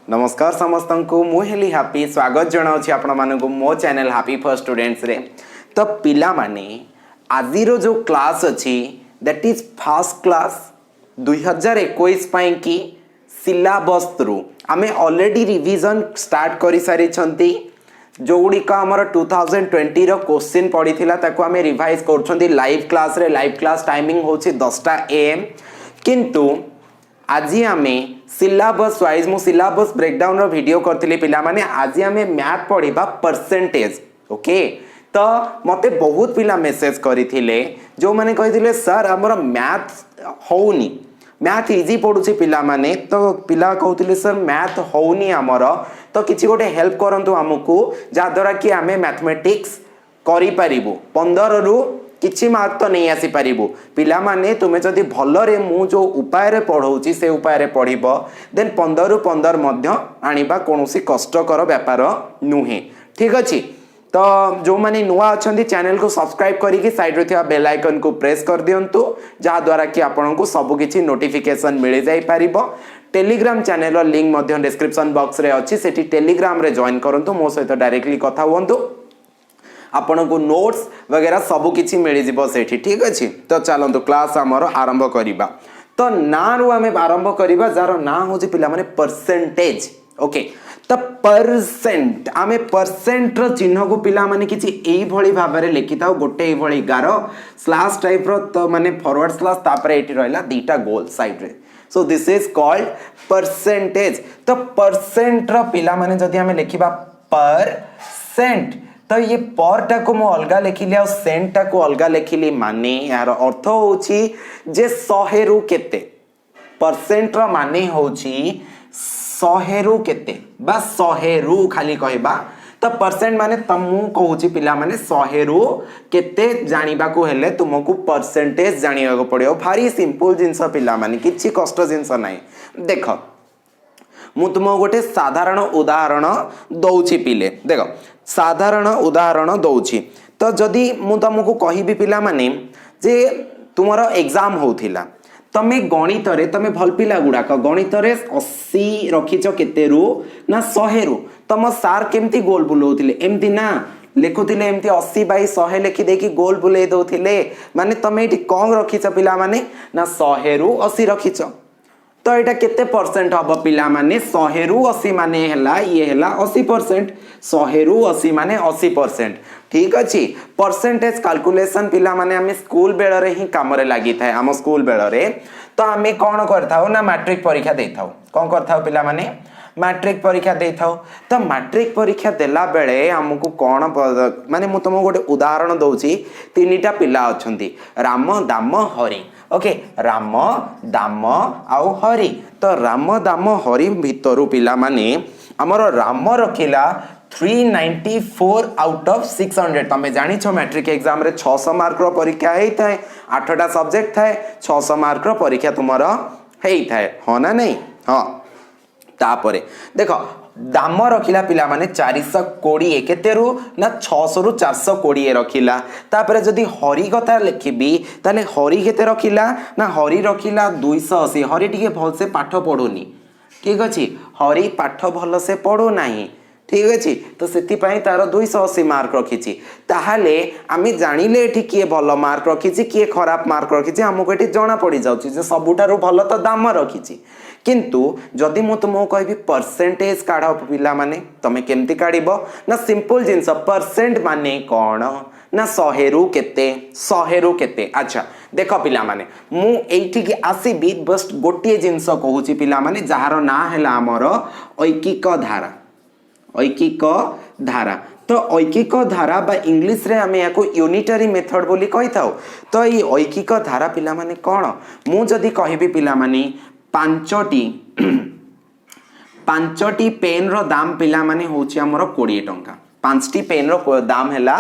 नमस्कार समस्त को मुझे हैप्पी स्वागत जनाऊँ आपण मानक मो चैनल हैप्पी फॉर स्टूडेंट्स रे। तो पिला माने आजिर जो क्लास अच्छी दैट इज फर्स्ट क्लास 2021 पाई की सिलेबस थ्रू आमे ऑलरेडी रिवीजन स्टार्ट कर सारी जो गुड़िक आमर 2020 रो क्वेश्चन पड़ी थिला ताको आमे रिवाइज कर लाइव क्लास रे। लाइव क्लास टाइमिंग होची 10टा AM किंतु आज आमे सिलेबस वाइज मु सिलेबस ब्रेकडाउन रो वीडियो करथिली पिला माने आज आमे मैथ पढ़िबा परसेंटेज। ओके तो मते बहुत पिला मेसेज करिथिले जो माने कहिथिले सर हमर मैथ होउनी मैथ इजी पडुची पिला माने तो पिला कहउथिले सर मैथ होउनी हमर तो किछि गोटे हेल्प करंतु हमकु जा द्वारा कि आमे मैथमेटिक्स करि परिबु 15 रु किछि मार्क तो नहीं आसी पारिबो। पिला माने तुमे जदि भलरे मु जो उपाय रे पढौची से उपाय रे पढिबो देन 15 रु 15 मध्य आनिबा कोनोसी कष्टकर व्यापार नुहे। ठीक अछि तो जो माने नुआ अछंती चैनल को सब्सक्राइब करिकि साइड रे थिया बेल आइकन को प्रेस कर दियंतु जा द्वारा कि आपन को सब किछि नोटिफिकेशन मिल जाई पारिबो। टेलीग्राम चैनल रो लिंक मध्य डिस्क्रिप्शन बॉक्स रे अछि सेठी टेलीग्राम रे जॉइन करंतु मो सहित डायरेक्टली कथा हुंतु आपन को नोट्स वगैरह सब किछि मिल जिवो सेठी। ठीक अछि तो चलंतु क्लास हमर आरंभ करिबा। तो ना रु आमे आरंभ करिबा जार ना होछि पिला माने परसेंटेज। ओके तो परसेंट आमे परसेंट रो चिन्ह को पिला माने किछि एई भଳି भाबरे लिखिताउ गोटे एई भଳି गारो स्लैश टाइप रो तो माने फॉरवर्ड स्लैश तापरे एठी रहला दीटा गोल साइड रे। सो दिस इज कॉल्ड परसेंटेज। तो परसेंट रो पिला माने जदि आमे लिखिबा परसेंट तो ये पर टा को मो अलगा लिखिली और सेंट टा को अलगा लिखिली माने यार अर्थ होची जे 100 रु केते परसेंट रो माने होची 100 रु केते बा 100 रु खाली कहबा तो परसेंट माने तमु कहूची पिला माने 100 रु केते जानिबा को हेले तुमको परसेंटेज जानिबा को पड़ियो। भारी सिंपल जिंस पिला माने किछि कष्ट जिंस नाही। देखो मु तुमको गोटे साधारण उदाहरण दउछि पिले देखो साधारण उदाहरण दउछि तो जदि मु तुमको कहिबी पिला माने जे तुमरो एग्जाम होथिला तमे गणित रे तमे भल पिला गुडाक गणित रे 80 रखिचो केते रु ना 100 रु तम सार केमती गोल बुलौथिले एमती ना लेखुथिले एमती 80/100 लिखि देकी गोल बुले दउथिले माने तमे एटी कम रखिचो पिला माने ना 100 रु 80 रखिचो तो एटा केते परसेंट हबो पिला माने 100 रु 80 माने हैला ये हैला 80%। 100 रु 80 माने 80%। ठीक अछि परसेंटेज कैलकुलेशन पिला माने हमें स्कूल बेल रे ही काम रे लागि थाए। हम स्कूल बेल रे तो हमें कोन करथाउ ना मैट्रिक परीक्षा देथाउ कोन करथाउ पिला माने मैट्रिक परीक्षा देथाउ। तो मैट्रिक परीक्षा देला बेले हमकु कोन माने मु तुमको गोटे उदाहरण दउची तीनटा पिला अछंती राम दाम हरि। ओके राम दाम आउ हरि तो राम दाम हरि भितरु पिला माने हमर राम रखिला 394 आउट ऑफ 600। तमे जानि छ मैट्रिक एग्जाम रे 600 मार्क रो परीक्षा हेई थाए 8टा सब्जेक्ट थाए 600 मार्क रो परीक्षा तुमरो हेई थाए हो ना नहीं। हां तापरे देखो दाम रखिला पिला माने 420 केते रु ना 600 रु 420 रखिला। तापरे जदी हरि कथा लिखिबी ताले हरि केते रखिला ना हरि रखिला 280। हरि टिके भल से पाठ पढुनी। ठीक अछि हरि पाठ भल से पढु नाही। ठीक अछि तो सेति पई तार 280 मार्क रखिछि ताहाले आमी जानिले एठी किए भल मार्क रखिछि किए खराब मार्क रखिछि हमको एठी जणा पड़ी जाउछि जे सबुठारु भल तो दाम रखिछि। किंतु जदि मु तुमको कहबी परसेंटेज काढ पिला माने तमे केमती काढिबो ना सिंपल जिंस परसेंट माने कोन ना 100 रु केते 100 रु केते। अच्छा देखो पिला माने मु एठी की आसीबी बस गोटिए जिंस कहूची पिला माने जहार ना हैला हमर ऐकिक धारा। ऐकिक धारा तो ऐकिक धारा बा इंग्लिश रे हमें याको यूनिटरी मेथड बोली कहि थाउ। तो ये ऐकिक धारा पिला माने कोन मु जदी कहबी पिला माने पांचटी पेन रो दाम पिला माने होची हमर 20 टंका। 5टी पेन रो दाम हैला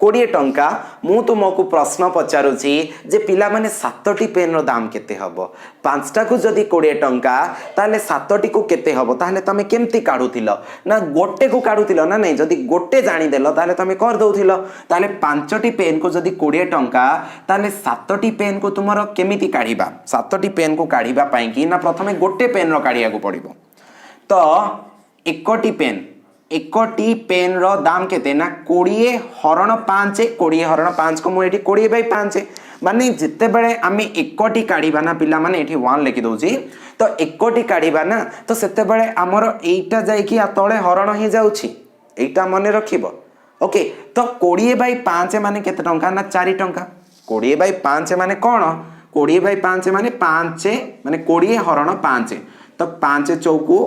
20 टंका। मु तुमको प्रश्न पचारुची जे पिला माने 7टी पेन रो दाम केते हबो 5टा को जदी 20 टंका ताले 7टी को केते हबो ताले तमे केमती काढुथिलो ना गोटे को काढुथिलो ना नहीं जदी गोटे जानि देलो ताले तमे कर दउथिलो ताले 5टी पेन को जदी 20 टंका ताले 7टी पेन को तुमरो केमिति काढिबा 7टी पेन को काढिबा पई कि ना प्रथमे गोटे पेन रो काढिया को पड़िबो। तो एकोटी पेन रो दाम केते ना 20 हरण 5 20 हरण 5 को मुझे 20/5 माने जिते बेले आम एकोटी काढ़ा ना पिला माने एठी 1 लिखि दउची तो एकोटी काढ़ा ना तो सेते बेले आमर एटा जाइकी तले हरण ही जाउची एटा मने रखिबो ओके तो 20/5 माने केते टंका ना 4 टंका 20/5 माने कौन 20/5 माने 5 माने 20 हरण 5 तो 5 चौकु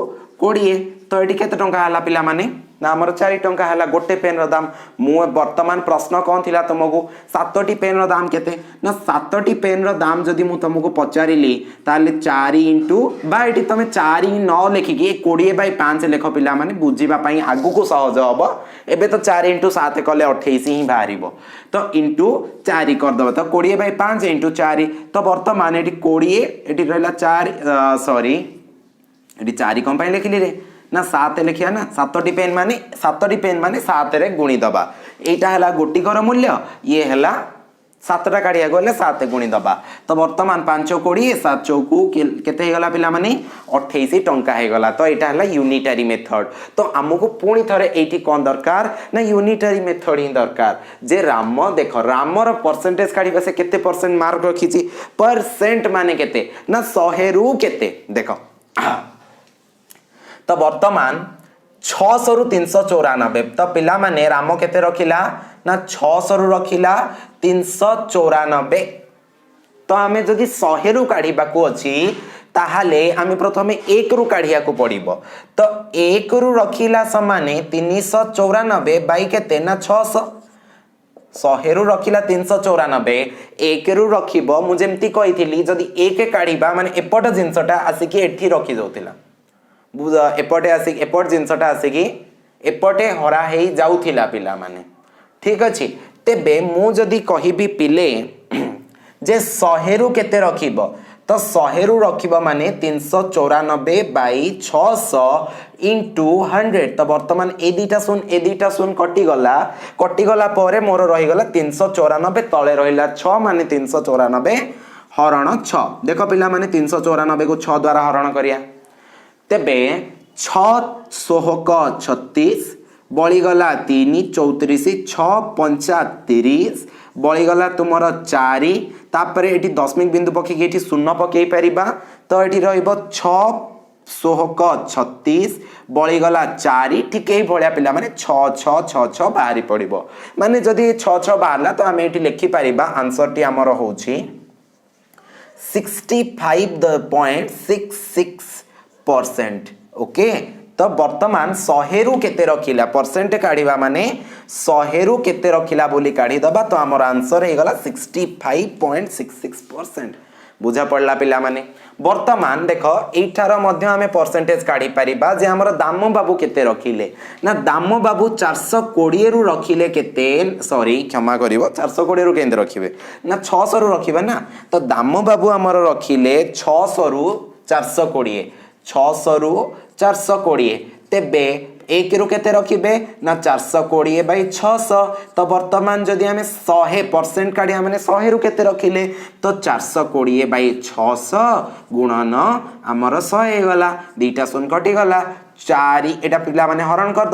20 तो ये केते टंका हला पिला माने ना हमर 4 टंका हला गोटे पेन रो दाम मु वर्तमान प्रश्न कौन थिला तुमको 7टी पेन रो दाम केते ना 7टी पेन रो दाम जदि मु तुमको पचारिली ताले 4 इंटू बा एटी तमे 4 9 लिखिकी 20/5 लेख पिला माने बुझीबा पई आगु को सहज हबो एबे तो 4 इंटू 7 कले 28 ही बाहरिबो तो इंटू 4 कर दबो तो 20/5 इंटू 4 तो वर्तमान एटी 20 एटी रहला 4 सॉरी एटी 4 कम पई लिखिली रे ना 7 लिखिया ना 7टी पेन माने 7 रे गुणी दबा एटा हला गोटी कर मूल्य ये हला 7टा काढ़िया गले 7 गुणी दबा तो वर्तमान 5 20 7 चौकु केते हे गला पिला माने 28 टंका हे गला तो एटा हला यूनिटरी मेथड तो हमको पुणी थरे एटी कोन दरकार ना यूनिटरी मेथड ही दरकार जे राम देखो रामर परसेंटेज काढिबा से केते परसेंट मार्क रखिची परसेंट माने केते ना 100 रु केते देखो तो वर्तमान 600 रु 394 तो पिला माने राम केते रखिला ना 600 रु रखिला 394 तो आमे जदि 100 रु काढिबा को अछि ताहाले आमे प्रथमे 1 रु काढिया को पड़िबो तो 1 रु रखिला समाने 394 बाई केते ना 600 100 रु रखिला 394 1 रु रखिबो मु जेमति कहिथिली जदि 1 काढिबा माने एपट जिंसटा आसिकी एठी रखि जाउतिला एपटे आसिक एपट जिनसटा आसिकी एपटे हरा हे जाउथिला पिला माने ठीक अछि तेबे मु जदि कहिबी पिले जे 100 रु केते रखिबो तो 100 रु रखिबो माने 394/600 इंटू 100 तो वर्तमान ए दीटा सुन कटि गला परे मोर रहि गला 394 तळे रहिला 6 माने 394 हरण 6 देखो पिला माने 394 को 6 द्वारा हरण करिया तेबे 6 16 36 बळीगला 3 34 6 35 बळीगला तुमर 4 तापरे एटी दशमिक बिंदु पके के एटी शून्य पके परिबा तो एटी रहइबो 6 16 36 बळीगला 4 ठीक एई भलिया पिला माने 6 6 6 6 बाहरी पड़िबो माने जदी 6 6 बाहरला तो हम एटी लिखि परिबा आंसर टी हमर होछि 65.66% ओके तो वर्तमान 100 रु केते रखिला परसेंट काढिबा माने 100 रु केते रखिला बोली काढी दबा तो हमर आंसर हे गला 65.66% बुझा पड़ला पिला माने वर्तमान देखो एठार मध्य हमें परसेंटेज काढी परिबा जे हमर दाम बाबू केते रखिले ना दाम बाबू 420 रु रखिले केते सॉरी क्षमा करिवो 420 रु केंद्र रखिबे ना 600 रु रखिबा ना तो दाम बाबू हमर रखिले 600 रु 420 600 रु 420 तेबे 1 रु केते रखिबे ना 420/600 तो वर्तमान जदि हमें 100% काढिया माने 100 रु केते रखिले तो 420/600 गुणन हमर 100 हे गला दीटा शून्य कटि गला 4 एटा पिला माने हरण कर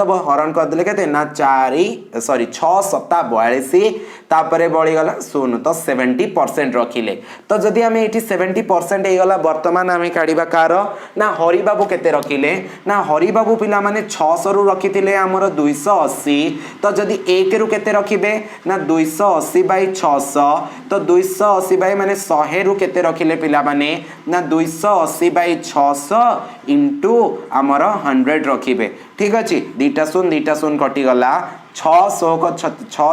देले केते ना 4 सॉरी 6 7 42 तापरे बळी गला शून्य तो 70% रखिले तो जदि हमें एटी 70% हे गला वर्तमान हमें काढिबा कार ना हरि बाबू केते रखिले ना हरि बाबू पिला माने 600 रु रखिथिले हमर 280 तो जदि 1 रु केते रखिबे ना 280/600 तो 280 बाय माने 100 रु केते रखिले पिला माने ना 280/600 इंटू हमर 100 रखिबे ठीक अछि दीटा शून्य कटि गला 6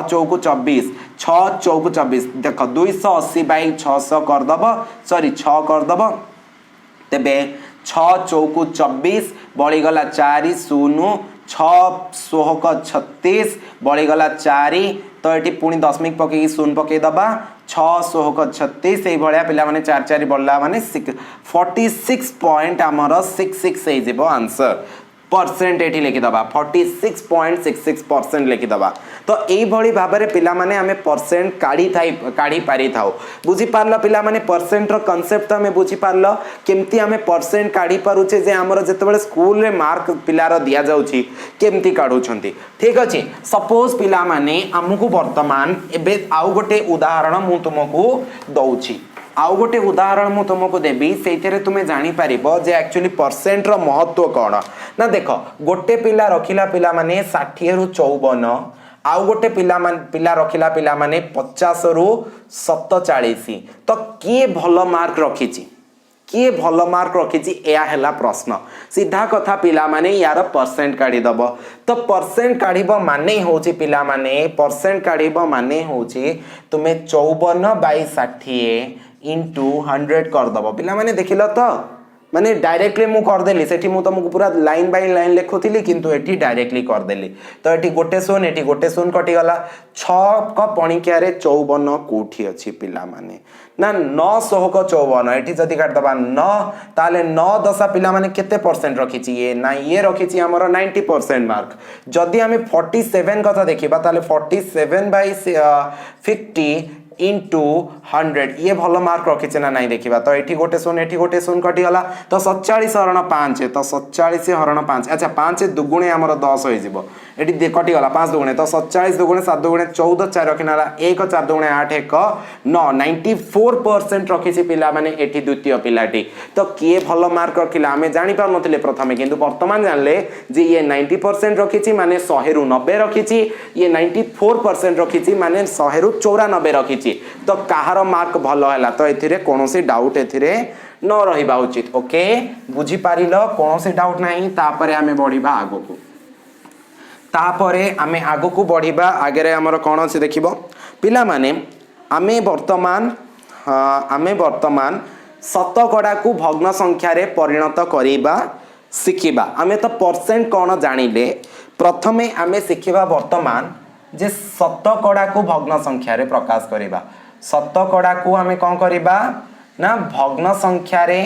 चौकु 24 6 चौकु 24 देखो 280/600 कर दबो सॉरी 6 कर दबो तेबे 6 चौकु 24 बळी गला 4 शून्य 6 16 36 बळी गला 4 तो एटी पुणी दशमिक पके शून्य पके दबा 6 16 36 ए भलिया पिला माने 4 4 बळला माने 46.66 हे जेबो आंसर परसेंट एटी लिखि दबा 46.66% लिखि दबा तो यही भाव में पिला माने आमे परसेंट काढ़ी पारि थाउ बुझी पारल पिला माने परसेंट रो कांसेप्ट हमें बुझी पारल केमती आमे परसेंट काढ़ी पारुचे जे हमर जेतेबेले स्कूल रे मार्क पिलार दिया जाउची केमती काढुछंती ठीक अछि सपोज पिला माने हमकु वर्तमान एबे आउ गोटे उदाहरण मु तुमको दउची आउ गोटे उदाहरण मु तुमको देबी सेइथरे तुमे जानि पारिबो जे एक्चुअली परसेंट रो महत्व कोन ना देखो गोटे पिला रखिला पिला माने 60 रु 54 आउ गोटे पिला रखिला पिला माने 50 रु 47 तो किए भलो मार्क रखिची किए भलो मार्क रखिची एया हैला प्रश्न सीधा कथा पिला माने यार परसेंट काढी दबो तो परसेंट काढिबो माने होची पिला माने परसेंट काढिबो माने होची तुमे 54/60 into 100 कर दबो पिला माने देखिलो तो माने डायरेक्टली मु कर देली सेठी मु तुमको पूरा लाइन बाय लाइन लिखुथिली किंतु एठी डायरेक्टली कर देली तो एठी गोटे शून कटि गला 6 क पणिकिया रे 54 कोठी अछि पिला माने ना 900 क 54 एठी जदी काट दबा 9 ताले 9 दशा पिला माने केते परसेंट रखिछि ये ना ये रखिछि हमर 90% मार्क जदी हमें 47 कथा देखिबा ताले 47/50 into 100 ये भलो मार्क रखिছে ना नहीं देखिबा तो एठी गोटे शून कटि गला तो 47 हरण 5 तो 47 हरण 5 अच्छा 5 दुगुणे हमर 10 होई जिवो एठी कटि गला 5 दुगुणे तो 47 दुगुणे 7 दुगुणे 14 4 रखिनाला 1 4 दुगुणे 8 1 9 94% रखिछि पिला माने एठी द्वितीय पिलाटी तो किए भलो मार्क रखिला हमें जानि पार नथिले प्रथमे किंतु वर्तमान जानले जे ये 90% रखिछि माने 100 रु 90 रखिछि ये 94% रखिछि माने 100 रु 94 रखिछि तो कहार मार्क भलो हैला तो एथिरे कोनोसी डाउट एथिरे न रहिबा उचित ओके बुझी पारिलो कोनोसी डाउट नाही तापरे हमें बढ़िबा आगो को तापरे हमें आगो को बढ़िबा आगे रे हमर कोन अछि देखिबो पिला माने हमें वर्तमान शतकड़ा को भग्न संख्या रे परिणत करिबा सिखिबा हमें तो परसेंट कोन जानिले प्रथमे हमें सिखिबा वर्तमान जे शतकड़ा को भग्न संख्या रे प्रकाश करिबा शतकड़ा को हमें कौन करिबा ना भग्न संख्या रे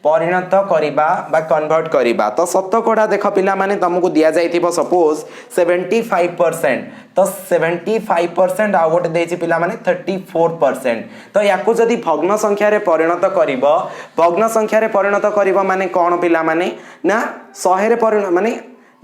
परिणत करिबा बा कन्वर्ट करिबा तो शतकड़ा देख पिला माने तुमको दिया जाइथिबो सपोज 75% तो 75% आ गोटे देछि पिला माने 34% तो याको जदी भग्न संख्या रे परिणत करिबो भग्न संख्या रे परिणत करिबो माने कोन पिला माने ना 100 रे परिणत माने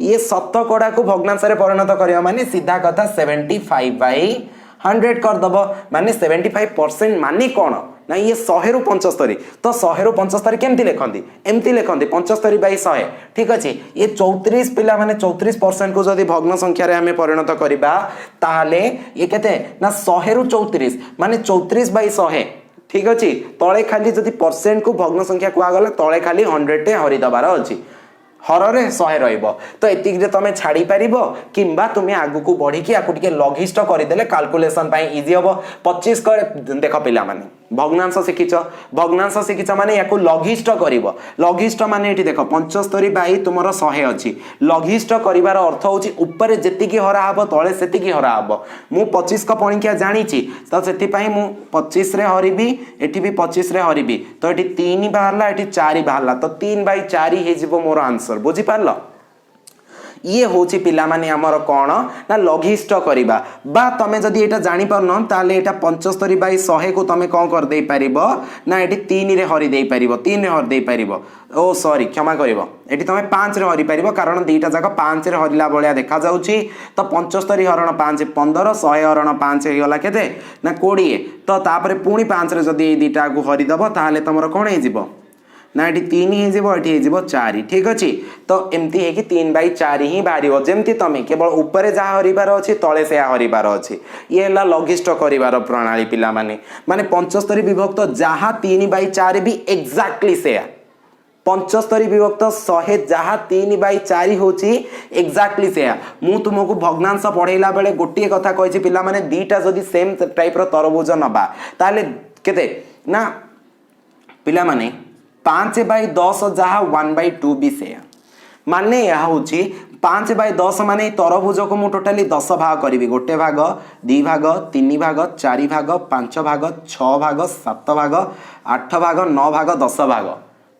ये शतकड़ा को भग्नांश रे परिणत करिया माने सीधा कथा 75/100 कर दबो माने 75% माने कोन ना ये 100 रु 75 तो 100 रु 75 केमती लिखंती एमती लिखंती 75/100 ठीक अछि ये 34 पिला माने 34% को जदी भग्न संख्या रे हमें परिणत करिबा ताहाले ये केते ना 100 रु 34 माने 34/100 ठीक अछि तळे खाली जदी परसेंट को भग्न संख्या को आगला तळे खाली 100 टे हरि दबार अछि हररे 100 रहिबो तो एतिक जे तमे छाडी पारिबो किंबा तुमे आगु को बढ़ी कि आकु टिके लघिष्ठ करि देले कैलकुलेशन पई इजी हबो 25 कर देखो पिला माने भग्नांश शिखिच माने याकु लघिष्ठ करिवो लघिष्ठ माने एठी देखो 75 बाई तुमरो 100 अछि लघिष्ठ करिवार अर्थ होची ऊपर जेति की हरा हबो तळे सेति की हरा हबो मु 25 का पणिकिया जानिची तो सेति पई मु 25 रे हरिबी एठी भी 25 रे हरिबी तो एठी 3 बाहरला एठी 4 बाहरला तो 3/4 हे जिवो मोर आंसर बुझी पारलो ये होची पिला माने हमर कोन ना लघिष्ठ करिबा बा तमे जदी एटा जानि परनो ताले एटा 75/100 को तमे कोन कर देई परिबो ना एटी 3 रे हरि देई परिबो 3 रे हरि देई परिबो ओ सॉरी क्षमा करिवो एटी तमे 5 रे हरि परिबो कारण दीटा जाक 5 रे हरिला बळिया देखा जाउची तो 75 हरण 5 15 100 हरण 5 हे गला केते ना 20 तो तापरे पुणी 5 रे जदी दीटा को हरि दबो ताले तमरो कोन हे जिवो ना एटी 3 हे जिवो एटी हे जिवो 4 ठीक अछि तो एमती हे कि 3/4 ही बारिवो जेमती तमे केवल ऊपर जा हरिबार अछि तळे से हरिबार अछि ये ला लघिष्ठ करिवार प्रणाली पिला माने 75 विभक्त जहा 3/4 भी एक्जेक्टली से 75 विभक्त 100 जहा 3/4 होची एक्जेक्टली से मु तुमको भग्नांश पढैला बेले गोटिए कथा कहिछि पिला माने दीटा जदी सेम टाइप रो तरबुज नबा ताले केते ना पिला माने 5/10 जहा 1/2 भी से माने यह होची 5/10 माने तरभुज को मु टोटली 10 भाग करी गोटे भाग 2 भाग 3 भाग 4 भाग 5 भाग 6 भाग 7 भाग 8 भाग 9 भाग 10 भाग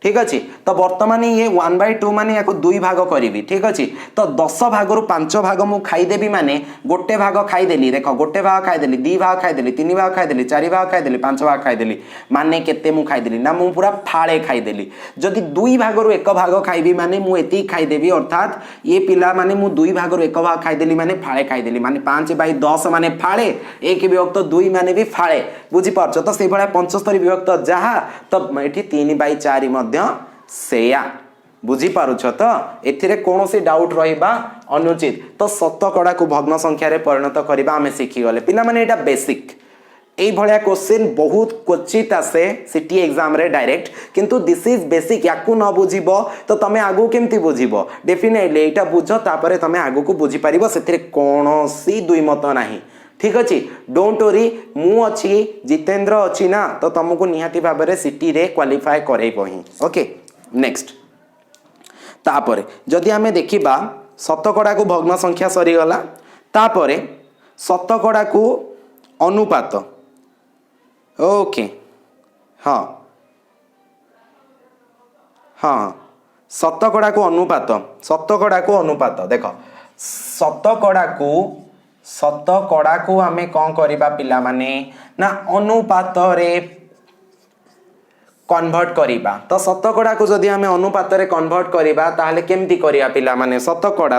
ठीक अच्छे। तो बर्तमान ये 1/2 माने या दुई भाग करी ठीक अच्छे। तो 10 भाग 5 भाग मु खाईदेवी माने गोटे भाग खाईदेली देख गोटे भाग खाईदेली 2 भाग खाईदेली 3 भाग खाईदेली 4 भाग खाईदेली 5 भाग खाईदेली माने केते मु खाईदेली ना मु पूरा फाळे खाईदेली। जदि 2 भाग 1 भाग खाइबी माने मु एति खाईदेवी अर्थात ये पिला माने मु 2 भाग 1 भाग खाईदेली माने फाळे खाईदेली माने 5/10 माने फाळे 1 विभक्त 2 माने भी फाळे बुझी पारछ। तो से भला 75 विभक्त जहा तो एठी 3/4 मध्य सेया बुझी पारुछ। तो एथिरे कोनोसी डाउट रहिबा अनुचित। तो शतकड़ा को भग्न संख्या रे परिणत करबा हमें सीखी गले पिला माने एटा बेसिक ए भलिया क्वेश्चन बहुत क्वचित आसे सिटी एग्जाम रे डायरेक्ट किंतु दिस इज बेसिक याकू न बुझिबो तो तमे आगु केमती बुझिबो डेफिनेटली एटा बुझो तापरे तमे आगु को बुझी पारिबो सेथिरे कोनोसी दुई मत नाही ठीक अच्छे। डोंट वरी मु अच्छी जितेंद्र अच्छी ना तो तुमको निहाती भाव में सिटी रे क्वालिफाई करैबो ही ओके। नेक्स्ट तापरे जदि आमे देखिबा शतकड़ा को भग्न संख्या सरीगला तापरे शतकड़ा को अनुपात ओके हाँ हाँ शतकड़ा को अनुपात देख शतकड़ा को आमे कौन करिबा पिला माने ना अनुपात रे कन्वर्ट करिबा। तो शतकड़ा को जदि आमे अनुपात रे कन्वर्ट करिबा ताहले केमती करिया पिला माने शतकड़ा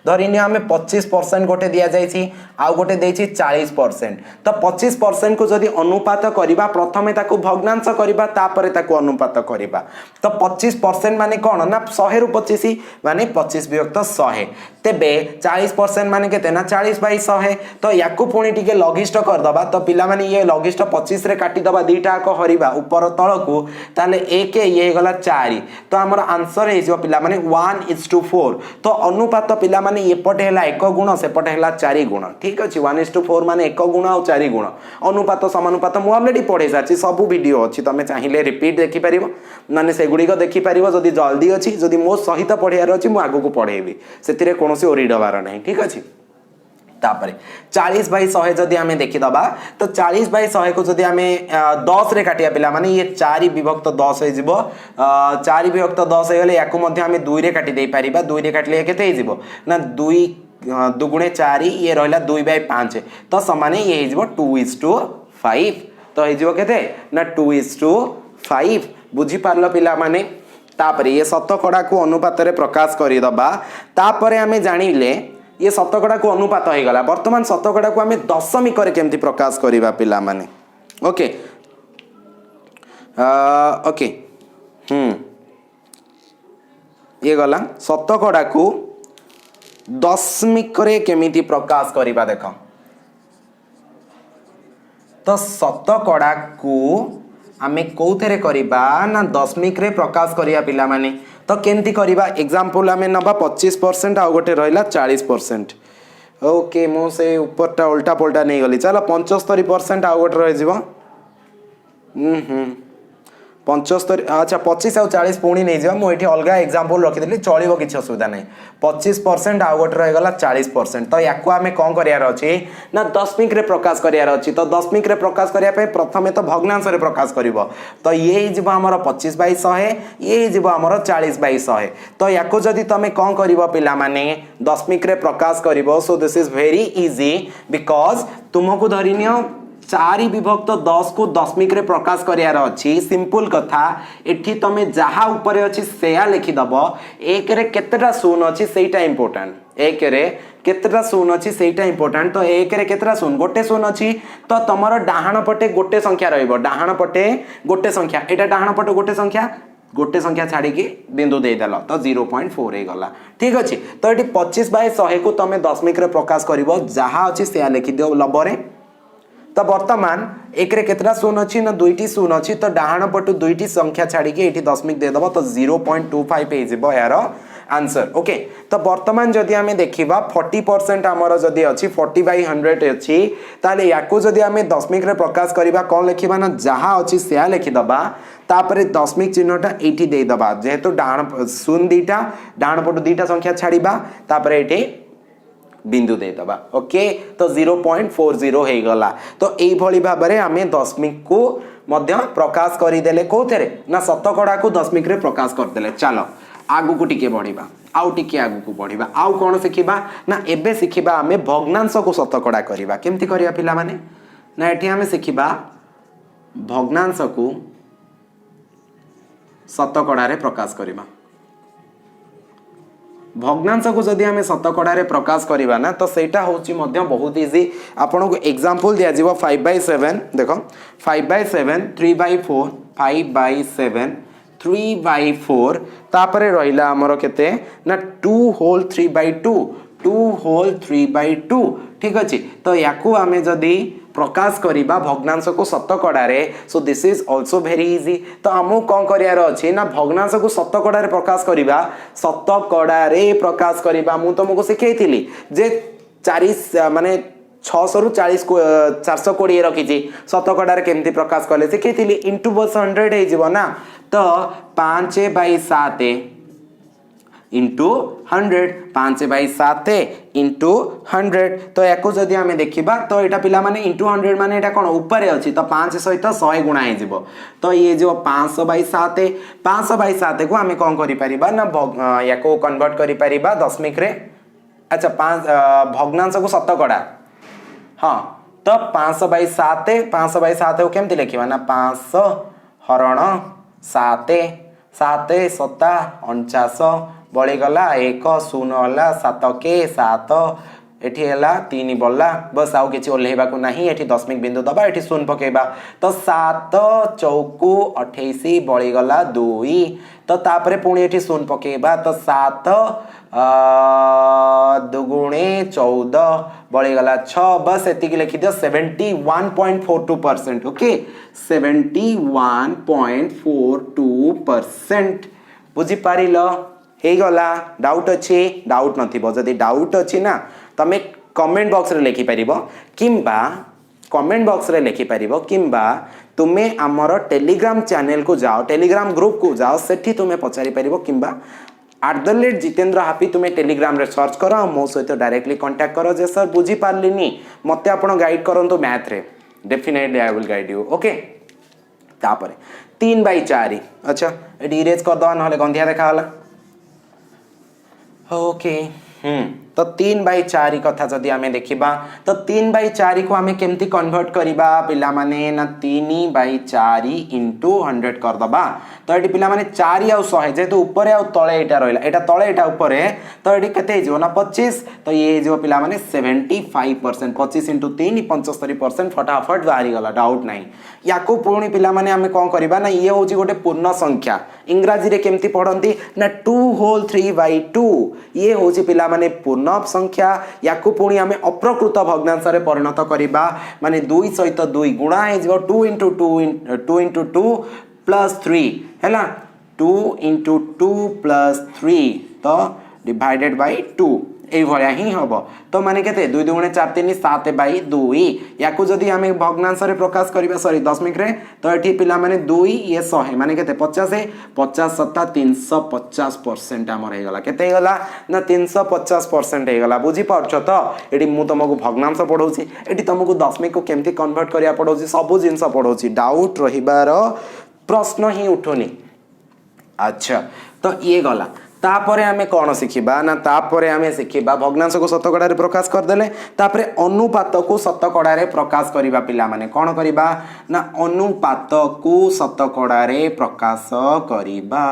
धरिनि आमे 25% गोटे दिया जायछि आ गोटे देछि 40%। तो 25% को जदि अनुपात करिबा प्रथमे ताको भग्नांश करिबा तापरे ताको अनुपात करिबा। तो 25% माने कोन ना 100 रु 25 माने 25 विभक्त 100 तेबे 40% माने केते ना 40/100। तो याकू पुणी टिके लघिष्ठ कर दबा। तो पिला माने ये लघिष्ठ 25 रे काटी दबा दीटा को हरिबा ऊपर तळ को ताले 1 ये गला 4। तो हमर आंसर हे जो पिला माने 1:4। तो अनुपात पिला माने एपटे हला 1 गुण सेपटे हला 4 गुण ठीक अछि। 1:4 माने 1 गुण और 4 गुण अनुपात समानुपात मु ऑलरेडी पढे साची सब वीडियो अछि तमे चाहिले रिपीट देखि परिबो माने से गुडी को देखि परिबो। जदी जल्दी अछि जदी मो सहित पढियार अछि मु आगु को पढेबी सेतिरे कोनोसी ओरी डबार नाही ठीक अछि। तापरे 40/100 जदि आमे देखि दबा तो 40/100 को जदि आमे 10 रे काटिया पिला माने ये 4 विभक्त 10 हे जिवो 4 विभक्त 10 हे गले याकू मध्ये आमे 2 रे काटि देई परिबा 2 रे काटले केते हे जिवो ना 2 दुगुणे 4 ये रहला 2/5 तो समान ये हे जिवो 2:5 तो हे जिवो केते ना 2:5 बुझी पारलो पिला माने। तापरे ये शतकड़ा को अनुपात रे प्रकाश करि दबा तापरे आमे जानिले ये शतकड़ा को अनुपात हो गला। वर्तमान शतकड़ा को आमे दशमिक रे केमती प्रकाश करिबा पिला माने ओके ओके ये गला शतकड़ा को दशमिक रे केमिति प्रकाश करिबा देख। तो शतकड़ा को आमे कोथरे करिबा ना दशमिक रे प्रकाश करिया पिला माने। तो केमती करिबा एग्जांपल आमे नबा 25% आ गोटे रहला 40%। ओके मो से ऊपरटा उल्टा पलटा नहीं गली चलो 75% आ गोटे रह जिवो 75 अच्छा 25 और 40 पुणी नहीं जावा मुझे अलग एग्जांपल रखिदेली चलो किसी असुविधा नहीं 25% आ गोटे रहीगला 40%। तो या आम कौन करार अच्छे ना दशमिक रे प्रकाश करार अच्छी। तो दशमिक रे प्रकाश करने प्रथमे तो भग्नांश रे प्रकाश कर तो ये आमर 25/100 ये आमर 40/100। तो या जदि तुम कौन कर पिला माने दशमिक रे प्रकाश कर सो this is very easy because तुमको धरिनियो 4 विभक्त 10 को दशमिक रे प्रकाश करार अच्छी सिंपल कथा एठी तमे जहा ऊपर अच्छी सेया लिखिदब 1 रे केतेटा शून्य अच्छी सेटा इंपोर्टेंट 1 रे केतेटा शून्य अच्छी सेटा इंपोर्टेंट। तो 1 रे केतेटा शून्य गोटे शून्य अच्छी तो तुमर डाहाण पटे गोटे संख्या रहिबो डाहाण पटे गोटे संख्या एटा डाहाण पटे गोटे संख्या छाड़ी की बिंदु देदेल तो 0.4 हो गला ठीक अच्छे। तो ये 25/100 को तुम दशमिक रे प्रकाश कर जहाँ अच्छी से लिखिदियो लबरे। तो वर्तमान 1 रे केतरा शून्य अच्छी ना 2टी शून्य अच्छी तो डाहाण पटु 2टी संख्या छाड़ी के ये दशमिक देदेव तो 0.25 हो यार आंसर ओके। तो वर्तमान जदि आमे देखिबा 40% आमर जदि अच्छी 40/100 अच्छी ताले याकू जदि आमे दशमिक रे प्रकाश करिबा कोन लिखिबा ना जहाँ अच्छी से लिखिदबा तापरे दशमिक चिन्हटा एठी दे दबा जेहेतु डाहाण शून्य दीटा डाहाण पटु दीटा संख्या छाड़िबा तापरे एठी बिंदु दे दबा ओके। तो 0.40 हो गला। तो एई भली भाबरे आमे दशमिक को मध्य प्रकाश करदेले कोथेरे ना शतकड़ा को दशमिक रे प्रकाश करदेले। चलो आगु को टिके बढ़िबा आउ टिके आगु को बढ़िबा आउ कोन सिखिबा ना एबे सिखिबा आमे भग्नांश को शतकड़ा करिबा केमती करिया पिला माने ना एठी आमे सिखिबा भग्नांश को शतकड़ा रे प्रकाश करिबा। भग्नांश को जदि आमे शतकड़ा रे प्रकाश करिबा ना तो सेटा होची मध्य बहुत इजी। आपन को एग्जांपल दिया जीवो 5/7 देखो 5/7 3/4 5/7 3/4 तापरे रहिला हमरो केते ना 2 होल 3/2 2 होल 3/2 ठीक अछि। तो याकू आमे जदि प्रकाश करिबा भग्नांश को शतकड़ा रे सो this is also very easy. तो हमु कोन करियार अछि ना भग्नांश को शतकड़ा रे प्रकाश करिबा शतकड़ा रे प्रकाश करिबा मु तुमको सिखैथिली जे 40 माने 600 रु 40 420 रखिछि शतकड़ा रे केमती प्रकाश करले सिखैथिली इनटू बस 100 हे जिवो ना। तो 5/7 इंटू 100 5/7 इंटू 100 तो याको जदि आमे देखिबा तो एटा पिला माने इंटू 100 माने एटा कोन ऊपर अछि तो 5 सहित 100 गुणा हे जिवो। तो ये जो 500/7 को आमे कोन करि परिबा ना याको कन्वर्ट करि परिबा दशमिक रे। अच्छा 5 भग्नांश को शतकड़ा हां तो 500/7 को केमति लिखिबा ना 500 हरण 7 7 7 49 बड़ी गला 1 0 होला 7 के 7 एठी हला 3 बल्ला बस आउ किछि ओल्हेबा को नाही एठी दशमिक बिंदु दबा एठी शून्य पकेबा तो 7 चौकु 28 बड़ी गला 2 तो तापरे पुणी एठी शून्य पकेबा तो 7 दुगुणे 14 बड़ी गला 6 बस एतिकी लिखि दियो 71.42% ओके 71.42% बुझी पारिलो हे गला डाउट अछि डाउट नथिबो जदी डाउट अछि ना तमे कमेंट बॉक्स रे लिखि परिबो किंबा कमेंट बॉक्स रे लिखि परिबो किंबा तुमे हमर टेलीग्राम चैनल को जाओ टेलीग्राम ग्रुप को जाओ सेठी तुमे पचारि परिबो किंबा @जितेंद्र हापी तुमे टेलीग्राम रे सर्च करो मो सहित डायरेक्टली कांटेक्ट करो जे सर बुझी पारलिनी मते आपण गाइड करंतु मैथ रे definitely I will guide you okay. तापरे 3/4 अच्छा एडी इरेज कर दवा नहले गंधिया देखा होला ओके तो 3/4 कथा जदि आमे देखिबा तो 3/4 को आमे केमती कन्वर्ट करिबा पिला माने ना 3/4 इंटू 100 कर दबा तो एटी पिला माने 4 आ 100 जेतु ऊपर आ तळे एटा रहला एटा तळे एटा ऊपर तो एटी केते हिजो ना 25 तो ये जो पिला माने 75% 25 इंटू 3 75% फटाफट बाहरी गला डाउट नाही। याको पुणी पिला माने आमे कोन करिबा ना ये होची गोटे पूर्ण संख्या इंग्रजी रे केमती पढंती ना 2 होल 3/2 ये होची पिला माने पूर्ण संख्या याकू पुणी आमे अप्रकृत भग्नांश रे परिणत करिबा माने 2 सहित 2 गुणा हे जिवो 2 इंटू 2 प्लस 3 हैला 2 इंटू 2 प्लस 3 तो डिवाइडेड बाय 2 ए भया ही हबो तो माने केते 2 2 4 3 7/2 याकू जदी हमें भग्नांश रे प्रकाश करिबा सॉरी दशमिक रे तो एठी पिला माने 2 ये 100 माने केते 50 50 7 350% हमर हे गला केते हे गला ना 350% हे गला बुझी पाछो तो एठी मु तुमको भग्नांश पढौची एठी तुमको दशमिक को केमती कन्वर्ट करिया पढौची सब जिंस पढौची डाउट रहिबार प्रश्न ही उठोनी। अच्छा तो ये गला तापरे हमें कौन शिखिबा ना तापरे हमें शिखिबा भग्नांश को शतकड़ा रे प्रकाश कर देले तापरे अनुपात को शतकड़ा रे प्रकाश करिबा पिला माने कौन करिबा ना अनुपात को शतकड़ा रे प्रकाश करिबा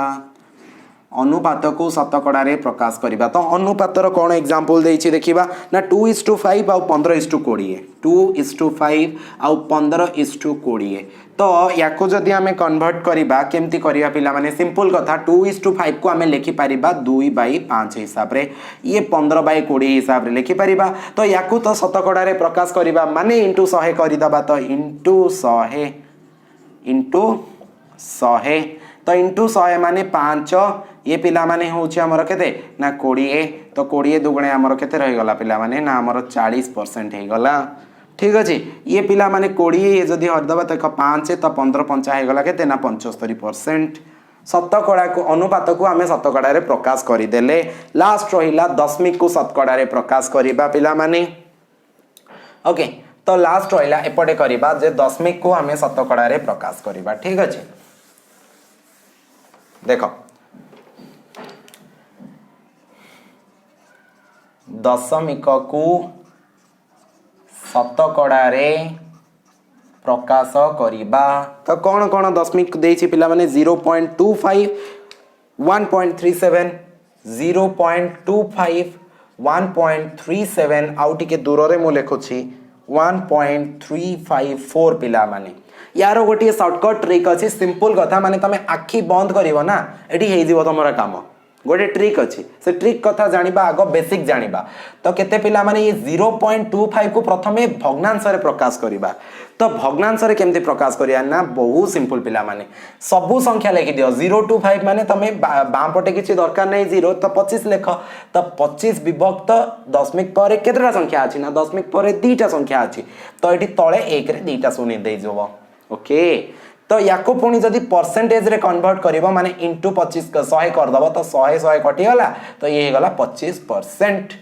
अनुपात को शतकड़ा रे प्रकाश करिबा तो अनुपातर कौन एग्जांपल देछि देखिबा ना 2:5 आ 15:20 2:5 आ 15:20 तो याको जदि हमें कन्वर्ट करिबा केमती करिबा पिला माने सिंपल कथा 2:5 को हमें लिखि परिबा 2/5 हिसाब रे ये 15/20 हिसाब रे लिखि परिबा तो याको तो शतकड़ा रे प्रकाश करिबा माने इंटू 100 करि दबा तो इंटू 100 तो इंटू 100 माने 5 ये पिला माने होछि हमर केते ना 20 तो 20 दुगुणे हमर केते रहि गला पिला माने ना हमर 40% हे गला ठीक अछि। ये पिला माने 20 ये जदी हर दबा तो 5 तो 15 5 हे गला केते ना 75% शतकड़ा को अनुपात को हमें शतकड़ा रे प्रकाश करि देले लास्ट रहिला दशमिक को शतकड़ा रे प्रकाश करिबा पिला माने ओके तो लास्ट रहा एपटे करवा जे दशमिक को आम शतकड़ा रे प्रकाश करवा ठीक अच्छे देख दशमिक को शतकड़ा रे प्रकाश करवा तो कौन कौन दशमिक देछि पिला माने 0.25 1.37 0.25 1.37 आउ टिके दूर रे मु लिखुछि 1.354 पिला माने यार गोटे शॉर्टकट ट्रिक अच्छी सिंपल कथा माने तमे आखि बंद करिवो ना एठी हेइ जीवो तमरा काम गोटे ट्रिक अच्छी से ट्रिक कथा जानिबा आगो बेसिक जानिबा तो केते पिला माने ये 0.25 को प्रथमे भग्नांश रे प्रकाश करिबा तो भग्नांश रे केमते प्रकाश करिया ना बहुत सिंपल पिला माने सबु संख्या लिखि दियो 025 माने तमे बाम पटे किछि दरकार नै 0 तो 25 लेख तो 25 विभक्त दशमिक पर केतरा संख्या अछि ना दशमिक पर दुईटा संख्या अछि तो एठी तळे 1 रे दुईटा शून्य देइ जबो ओके तो याको पुणी जदि परसेंटेज रे कन्वर्ट करिवो माने इंटू 25 का 100 कर दबो तो 100 कटि गला तो ये हे गला 25%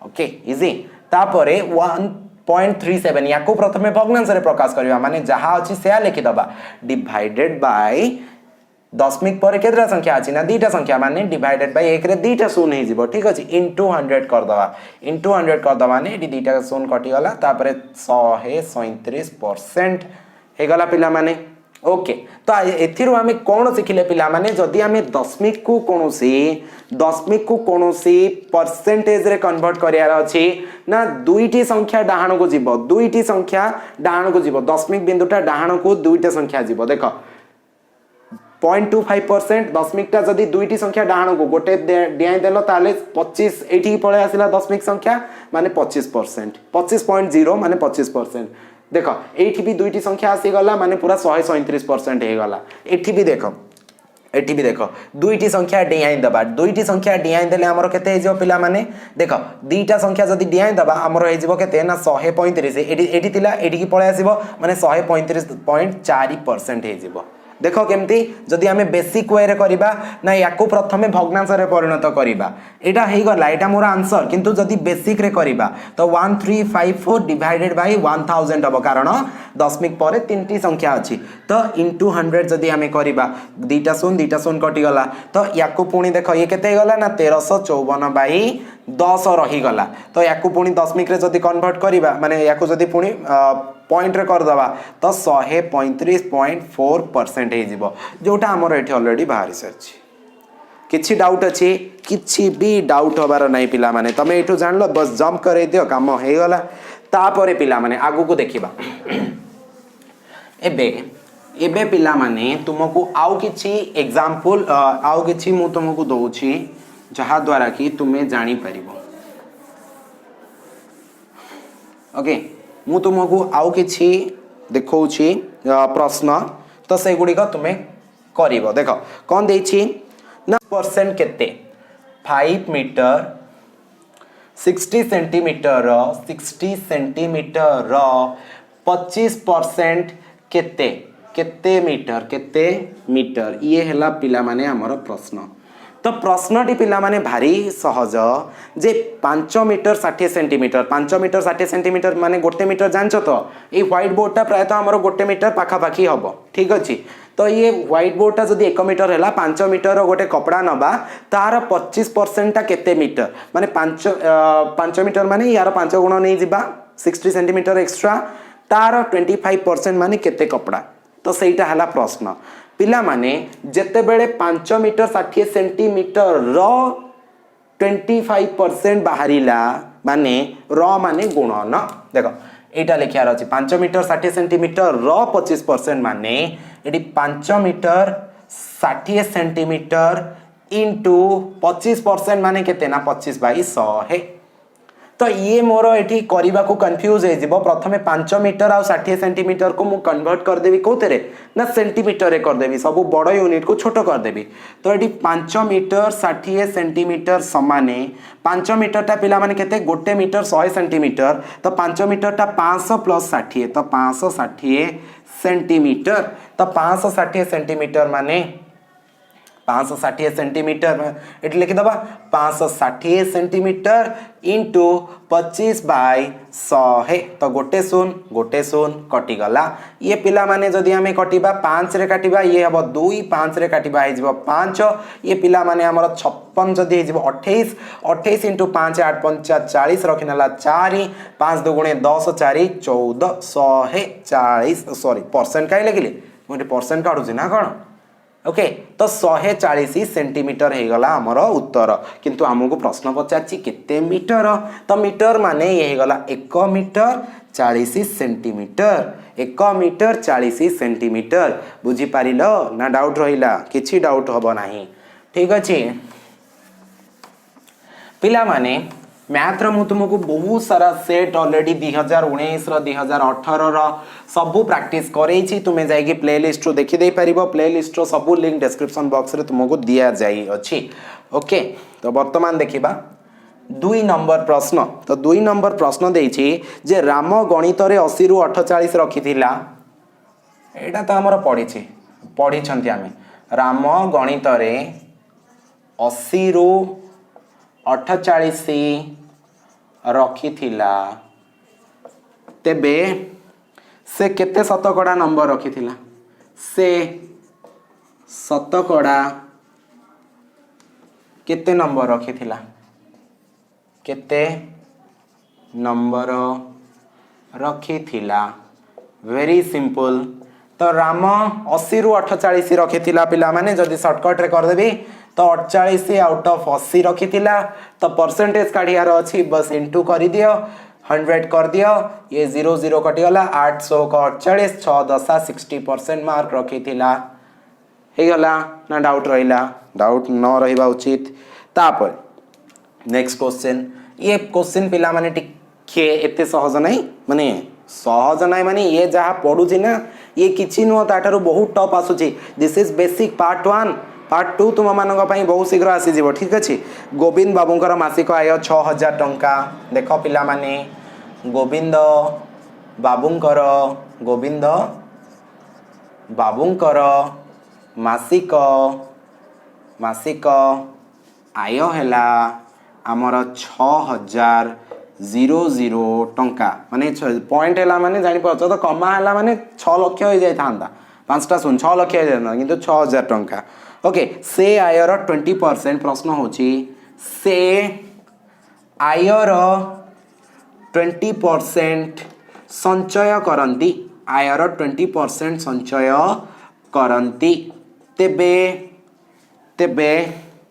ओके इजी तापरे 1.37 याको प्रथमे भग्नांश रे प्रकाश करिवा माने जहा अछि सेया लिखि दबा डिवाइडेड बाय दशमिक पर केतरा संख्या अछि ना दुईटा संख्या माने डिवाइडेड बाय 1 रे दुईटा शून्य हे जिवो ठीक अछि इनटू 100 कर दबा इनटू 100 कर दबा ने एडी दुईटा शून्य कटि गला तापरे 137% हे गला पिला माने ओके तो एथिरु आमे कोन सिखिले पिला माने जदि आमे दशमिक को कोनोसी परसेंटेज रे कन्वर्ट करियार अछि ना दुईटी संख्या डाहाण को जीवो दुईटी संख्या डाहाण को जीवो दशमिक बिंदुटा डाहाण को दुईटा संख्या जीवो देखो 0.25% दशमिकटा जदि दुईटी संख्या डाहाण को गोटे डियाई देलो ताले 25 एठी पळे आसिला दशमिक संख्या माने 25% 25.0 माने 25% देख एठी भी दुईटी संख्या आसी गला माने पूरा 137% हे गला एठी भी देखो दुईटी संख्या डियाई दबा दुईटी संख्या डियाई देले हमर केते हे जो पिला माने देखो दुईटा संख्या जदी डियाई दबा हमर हे जिवो केते ना 135 एठी तिला एठी की पळे आसीबो माने 135.4% हे जिवो देखो केमती जदि आमे बेसिक वे रे करिबा ना याकू प्रथमे भग्नांश रे परिणत करिबा एटा हेइ गला एटा मोर आंसर किंतु जदि बेसिक रे करिबा तो 1354 डिवाइडेड बाय 1000 हबो कारण दशमिक पर तीनटी संख्या अछि तो इनटू 100 जदि आमे करिबा दुईटा शून्य कटि गला तो याकू पुणी देखो ये केते गला ना 1354 बाय 10 रही गला तो याकू पुणी दशमिक रे जदि कन्वर्ट करिबा माने याकू जदि पुणी पॉइंट रे कर दबा तो 135.4% हे जिवो जोटा हमर एठी ऑलरेडी बाहर सरछि किछि डाउट अछि किछि भी डाउट होबार नै पिला माने तमे एठो जानलो बस जंप करे दियो काम हे गला तापरे पिला माने आगु को देखिबा एबे पिला माने तुमको आउ किछि एग्जांपल आउ किछि मु तुमको दोउछि जहा द्वारा कि तुमे जानि परिबो ओके मु तुमको आउ किछि देखौछि प्रश्न तो से गुडी का तुमे करिवो देखो कोन देछि ना परसेंट केते 5 मीटर 60 सेंटीमीटर 25% केते मीटर ये हैला पिला माने हमर प्रश्न तो प्रश्नटी पिला माने भारी सहज जे 5 मीटर 60 सेंटीमीटर 5 मीटर 60 सेंटीमीटर माने गोटे मीटर जानछ तो ये व्हाइट बोर्ड टा प्राय तो हमरो गोटे मीटर पाखा पाखी हबो ठीक अछि तो ये व्हाइट बोर्ड टा जदी 1 मीटर हैला 5 मीटर रो गोटे कपड़ा नबा तार 25% टा केते मीटर माने 5 मीटर माने यार 5 गुण नै जिबा 60 सेंटीमीटर एक्स्ट्रा तार 25% माने केते कपड़ा तो सेटा हला प्रश्न पिला माने जेते बेले 5 मीटर 60 सेंटीमीटर रो 25% बाहरिला माने रो माने गुणन देखो एटा लिखियार अछि 5 मीटर 60 सेंटीमीटर रो 25% माने एडी 5 मीटर 60 सेंटीमीटर इनटू 25% माने केते ना 25/100 है तो ये मोर एठी करिबा को कंफ्यूज हे जिवो प्रथमे 5 मीटर आ 60 सेंटीमीटर को मु कन्वर्ट कर देबी कोतेरे ना सेंटीमीटर रे कर देबी सब बड़ यूनिट को छोटो कर देबी तो एठी 5 मीटर 60 सेंटीमीटर समाने 5 मीटर टा पिला माने केते गोटे मीटर 100 सेंटीमीटर तो 5 मीटर टा 500 प्लस 60 तो 560 सेंटीमीटर तो 560 सेंटीमीटर माने 560 सेंटीमीटर ये लिखिदबा 560 सेंटीमीटर इंटू 25/100 तो गोटे शून कटिगला ये पिला माने जदि आमे कटिबा 5 रे काटिबा ये हबो 2 5 रे काटिबा हे जिवो 5 ये पिला माने हमर 56 जदि हे जिवो 28 28 इंटू 5 8 5 40 रखिनला 4 5 2 10 4 14 140 सॉरी परसेंट काई लगिले मोटे परसेंट काढुची ना कोन ओके तो 140 सेंटीमीटर हो गला आमर उत्तर किंतु आमको प्रश्न पचार केते मीटर तो मीटर माने ये हो गला 1 मीटर 40 सेंटीमीटर 1 मीटर 40 सेंटीमीटर बुझी पारिलो ना डाउट रहिला किछि डाउट हबो नाही ठीक अछि पिला माने मैथ रो मु तुमको बहुत सारा सेट ऑलरेडी 2019 रो 2018 रो सबु प्रैक्टिस करैछि तुमे जाई कि प्लेलिस्ट रो देखि दे परिबो प्लेलिस्ट रो सबु लिंक डिस्क्रिप्शन बॉक्स रे तुमको दिया जाई अछि ओके तो वर्तमान देखिबा 2 नंबर प्रश्न तो 2 नंबर प्रश्न देछि जे राम गणित रे 80 रु 48 रखिथिला एटा तो हमर पढी छंती आमे राम गणित रे 80 रु 48 रखिथिला तेबे से केते शतकड़ा नंबर रखिथिला से शतकड़ा केते नंबर रखिथिला केते नंबर रखिथिला वेरी सिंपल तो राम 80 रु 48 रखिथिला पिला माने जदी शॉर्टकट रे कर देबी तो 48 आउट ऑफ 80 रखिथिला तो परसेंटेज काढियार अछि बस इनटू करि दियो 100 कर दियो ये 0 0 कटि गला 800 का 48 6 10 60% मार्क रखिथिला हे गला ना डाउट रहिला डाउट न रहिबा उचित तापर नेक्स्ट क्वेश्चन ये क्वेश्चन पिला माने टिके एते सहज नाही माने सहज नाही माने ये जहा पढु छी ना ये किछि नो ताठारु बहुत टफ आसुची this is basic part 1 part 2 तुम मानक पई बहुत शीघ्र आसी जीवो ठीक अछि गोविंद बाबूंकर मासिक आय 6000 टंका देखो पिला माने गोविंद बाबूंकर मासिक आय हैला हमर 6000 टंका माने पॉइंट हैला माने जानि पछो तो कमा हैला माने 6 लाख हो जाय थांदा 5टा सुन 6 लाख हो जाय किंतु 6000 टंका ओके से आयर 20% प्रश्न होची से आयर 20% संचय करंती आयर 20% संचय करंती तेबे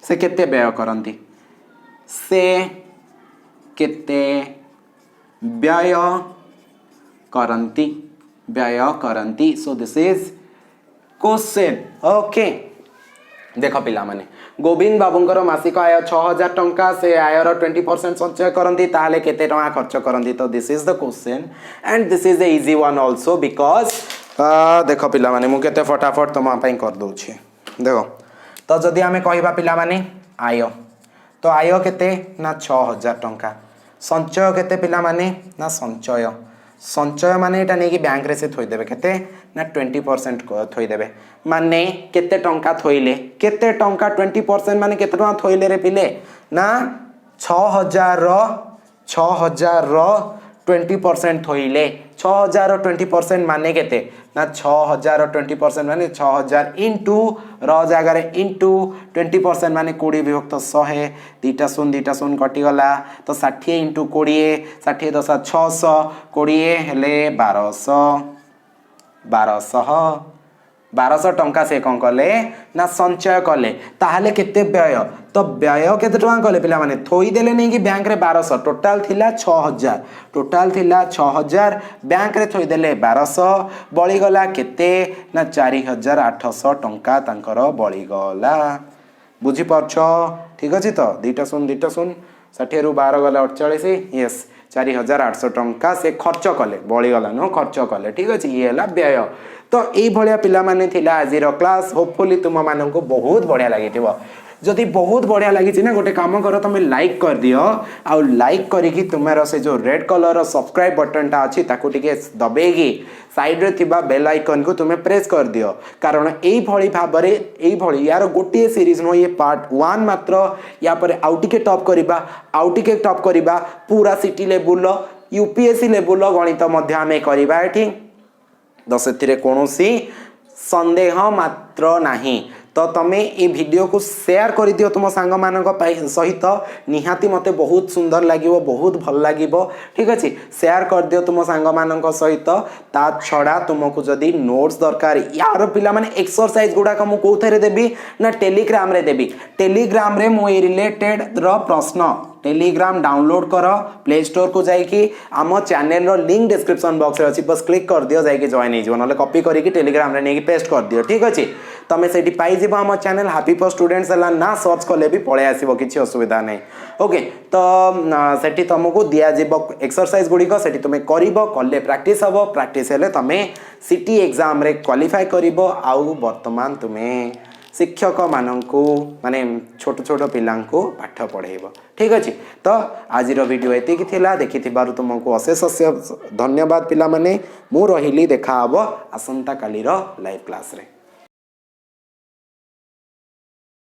से केते व्यय करंती से केते व्यय करंती so this is question okay देख पिला माने गोविंद बाबूंकर मासिक आय 6000 टंका से आयर 20% संचय करंती ताले केते टंका खर्च करंती तो this is the question and this is the easy one also because देख पिला माने मु केते फटाफट तमा पई कर दउ छी देखो तो जदी हमें कहिबा पिला माने आय तो आय केते ना 6000 टंका संचय केते पिला माने ना संचय माने एटा नै कि बैंक रे से थोई देबे केते ना 20% थोई देबे माने केते टंका थोइले केते टंका 20% माने केते टंका थोइले रे पिले ना 6000 रो 20% थोइले 6000 रो 20% माने केते ना 6000 रो 20% माने 6000 इनटू रो जगह रे इनटू 20% माने 20 विभक्त 100 दीटा शून कटि गला तो 60 इनटू 20 60 10 600 20 हेले 1200 टंका से कौन कले ना संचय कले ताहले केते व्यय तो व्यय केते टंका कले पिला माने थोई देले नै कि बैंक रे 1200 टोटल थिला 6000 बैंक रे थोई देले 1200 बळी गला केते ना 4800 टंका तांकर बळी गला बुझी परछो ठीक अछि तो दीटा सुन 60 रु 12 गला 48 यस 4800 टंका से खर्च कले बळी गला नो खर्च कले ठीक अछि ये हला व्यय तो ए भलिया पिला माने थिला आजिरो क्लास होपफुली तुम मानन को बहुत बढ़िया लागिथिबो जदि बहुत बढ़िया लगी ना गोटे काम कर तुम लाइक कर दियो आउ लाइक करिकी तुम्हारा से जो रेड कलर सब्सक्राइब बटन टा अच्छी ताकू टिके दबेगी साइड रे थिबा बेल आइकन को तुम्हें प्रेस कर दियो कारण एई भली भाबरे एई भली यार गोटे सीरीज नो ये पार्ट 1 मात्र या पर आउ टिके टॉप करिबा पूरा सिटी लेवल यूपीएससी लेवल गणित मध्य आमे करिबा एठी तो से कौनसी संदेह मात्र नहीं तो तुम्हें ये वीडियो को शेयर कर दियो तुम सांग मान सहित निहाती मते बहुत सुंदर लगे बहुत भल लगे ठीक अच्छे शेयर कर दियो तुम सांग मान सहित ता छड़ा तुमको जदि नोट्स दरकार यार पिला माने एक्सरसाइज गुड़ाक मुझे कौन देवी ना टेलीग्राम रे देवी टेलीग्राम रे मुझे रिलेटेड प्रश्न टेलीग्राम डाउनलोड कर प्ले स्टोर को जाइए आम चैनल रो लिंक डिस्क्रिप्शन बॉक्स रे अच्छी बस क्लिक कर दियो जाइए जॉइन हो ना कॉपी करके टेलीग्राम रे नहीं पेस्ट कर दियो ठीक अच्छे तुम से पाई आम चैनल हैप्पी फॉर स्टूडेंट्स ना सर्च कले भी पलि आसो किसी असुविधा नहीं ओके तो सेठी तुमको दिज्व एक्सरसाइज गुड़िक से तुम कले प्रैक्टिस हम प्रैक्टिस हेले तुम सिटी एग्जाम रे क्वालिफाई कर आउ वर्तमान तुम्हें शिक्षक मानू माने छोट छोट पिला पाठ पढ़ेब ठीक अच्छे तो आज वीडियो एति देखि तुमको अशेष धन्यवाद पिला माने मु रहिली देखा हबो आसंता काली लाइव क्लास रे।